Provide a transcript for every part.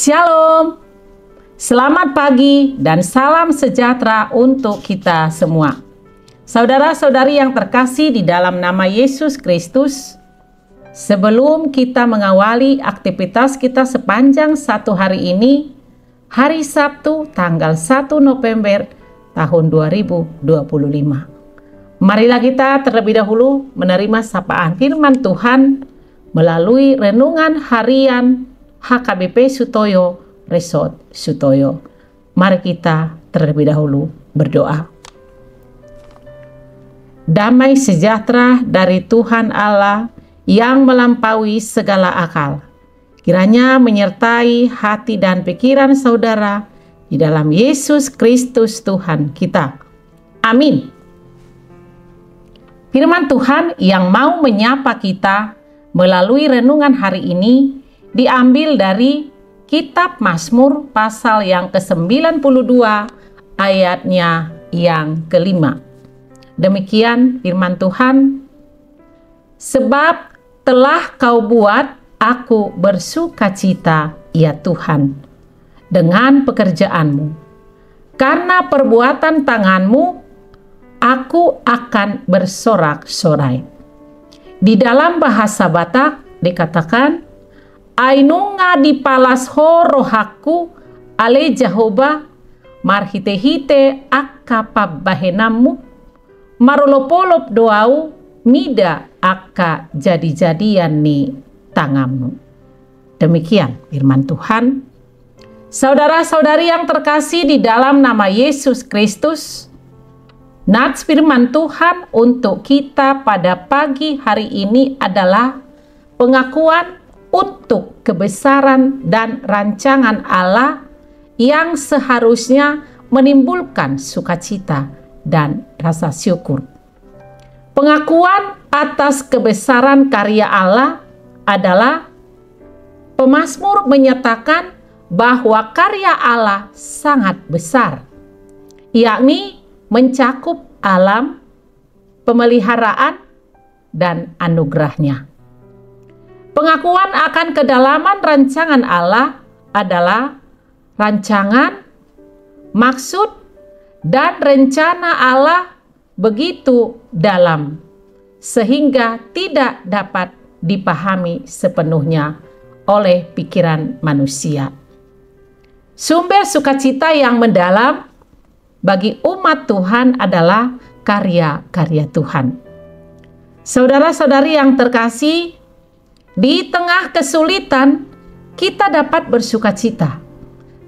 Shalom, selamat pagi dan salam sejahtera untuk kita semua. Saudara-saudari yang terkasih di dalam nama Yesus Kristus, sebelum kita mengawali aktivitas kita sepanjang satu hari ini, hari Sabtu tanggal 1 November tahun 2025. Marilah kita terlebih dahulu menerima sapaan firman Tuhan melalui renungan harian HKBP Sutoyo Resort Sutoyo. Mari kita terlebih dahulu berdoa. Damai sejahtera dari Tuhan Allah yang melampaui segala akal, kiranya menyertai hati dan pikiran saudara di dalam Yesus Kristus Tuhan kita. Amin. Firman Tuhan yang mau menyapa kita melalui renungan hari ini diambil dari Kitab Mazmur pasal yang ke-92 ayatnya yang kelima. Demikian firman Tuhan, sebab telah kau buat aku bersukacita, ya Tuhan, dengan pekerjaanmu. Karena perbuatan tanganmu, aku akan bersorak-sorai. Di dalam bahasa Batak dikatakan, Ainunga di palas ho rohaku ale Jehovah marhite-hite akka bahenamu marolopolop doau mida akka jadi-jadian ni tanganmu. Demikian firman Tuhan. Saudara-saudari yang terkasih di dalam nama Yesus Kristus, nats firman Tuhan untuk kita pada pagi hari ini adalah pengakuan untuk kebesaran dan rancangan Allah yang seharusnya menimbulkan sukacita dan rasa syukur. Pengakuan atas kebesaran karya Allah adalah pemazmur menyatakan bahwa karya Allah sangat besar, yakni mencakup alam, pemeliharaan, dan anugerahnya. Pengakuan akan kedalaman rancangan Allah adalah rancangan, maksud, dan rencana Allah begitu dalam, sehingga tidak dapat dipahami sepenuhnya oleh pikiran manusia. Sumber sukacita yang mendalam bagi umat Tuhan adalah karya-karya Tuhan. Saudara-saudari yang terkasih, di tengah kesulitan kita dapat bersukacita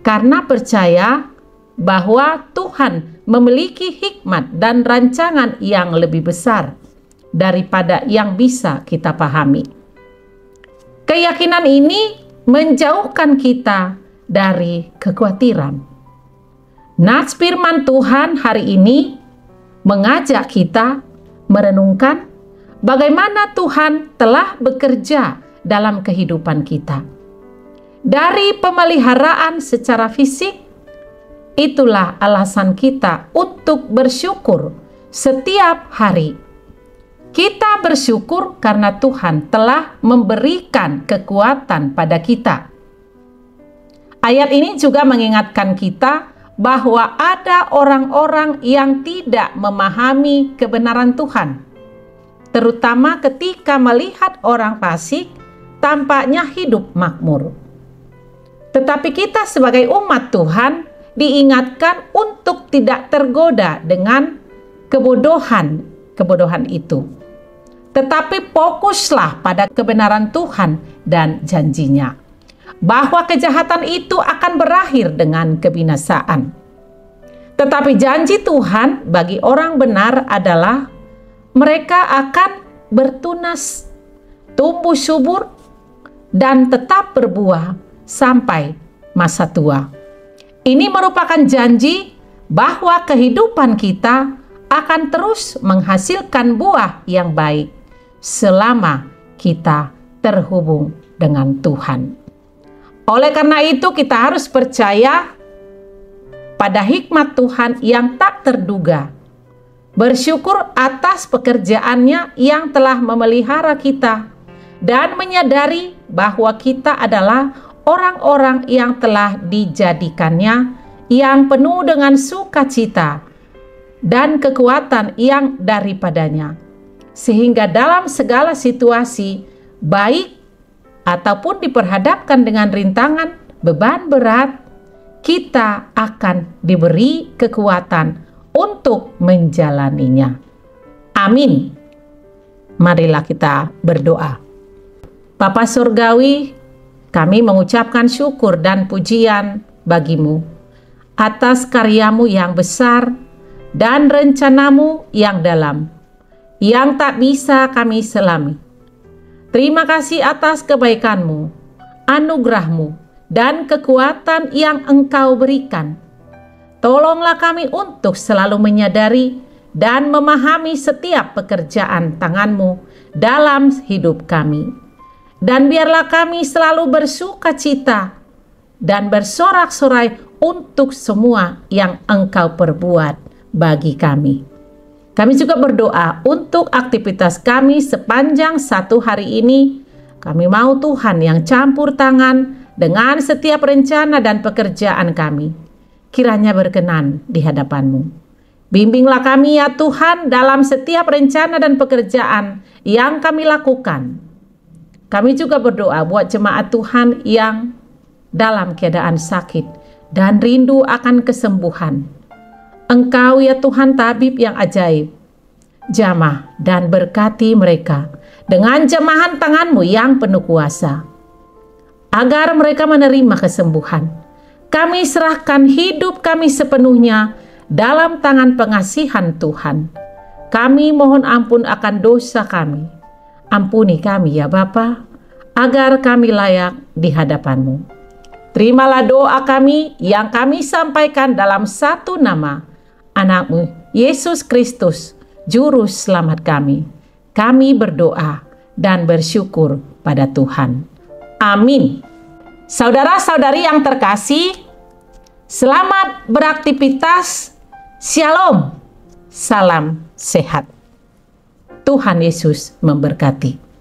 karena percaya bahwa Tuhan memiliki hikmat dan rancangan yang lebih besar daripada yang bisa kita pahami. Keyakinan ini menjauhkan kita dari kekhawatiran. Nats firman Tuhan hari ini mengajak kita merenungkan bagaimana Tuhan telah bekerja dalam kehidupan kita. Dari pemeliharaan secara fisik, itulah alasan kita untuk bersyukur setiap hari. Kita bersyukur karena Tuhan telah memberikan kekuatan pada kita. Ayat ini juga mengingatkan kita bahwa ada orang-orang yang tidak memahami kebenaran Tuhan, terutama ketika melihat orang fasik tampaknya hidup makmur. Tetapi kita sebagai umat Tuhan diingatkan untuk tidak tergoda dengan kebodohan itu. Tetapi fokuslah pada kebenaran Tuhan dan janjinya, bahwa kejahatan itu akan berakhir dengan kebinasaan. Tetapi janji Tuhan bagi orang benar adalah mereka akan bertunas, tumbuh subur, dan tetap berbuah sampai masa tua. Ini merupakan janji bahwa kehidupan kita akan terus menghasilkan buah yang baik selama kita terhubung dengan Tuhan. Oleh karena itu kita harus percaya pada hikmat Tuhan yang tak terduga, bersyukur atas pekerjaannya yang telah memelihara kita, dan menyadari bahwa kita adalah orang-orang yang telah dijadikannya, yang penuh dengan sukacita dan kekuatan yang daripadanya, sehingga dalam segala situasi, baik ataupun diperhadapkan dengan rintangan, beban berat, kita akan diberi kekuatan untuk menjalaninya. Amin. Marilah kita berdoa. Bapa Surgawi, kami mengucapkan syukur dan pujian bagimu atas karyamu yang besar dan rencanamu yang dalam, yang tak bisa kami selami. Terima kasih atas kebaikanmu, anugerahmu, dan kekuatan yang Engkau berikan. Tolonglah kami untuk selalu menyadari dan memahami setiap pekerjaan tangan-Mu dalam hidup kami. Dan biarlah kami selalu bersukacita dan bersorak-sorai untuk semua yang Engkau perbuat bagi kami. Kami juga berdoa untuk aktivitas kami sepanjang satu hari ini. Kami mau Tuhan yang campur tangan dengan setiap rencana dan pekerjaan kami. Kiranya berkenan di hadapan-Mu. Bimbinglah kami ya Tuhan dalam setiap rencana dan pekerjaan yang kami lakukan. Kami juga berdoa buat jemaat Tuhan yang dalam keadaan sakit dan rindu akan kesembuhan. Engkau ya Tuhan tabib yang ajaib. Jamah dan berkati mereka dengan jamahan tangan-Mu yang penuh kuasa, agar mereka menerima kesembuhan. Kami serahkan hidup kami sepenuhnya dalam tangan pengasihan Tuhan. Kami mohon ampun akan dosa kami. Ampuni kami ya Bapa, agar kami layak di hadapan-Mu. Terimalah doa kami yang kami sampaikan dalam satu nama, Anak-Mu, Yesus Kristus, Juru Selamat kami. Kami berdoa dan bersyukur pada Tuhan. Amin. Saudara-saudari yang terkasih, selamat beraktivitas. Shalom. Salam sehat. Tuhan Yesus memberkati.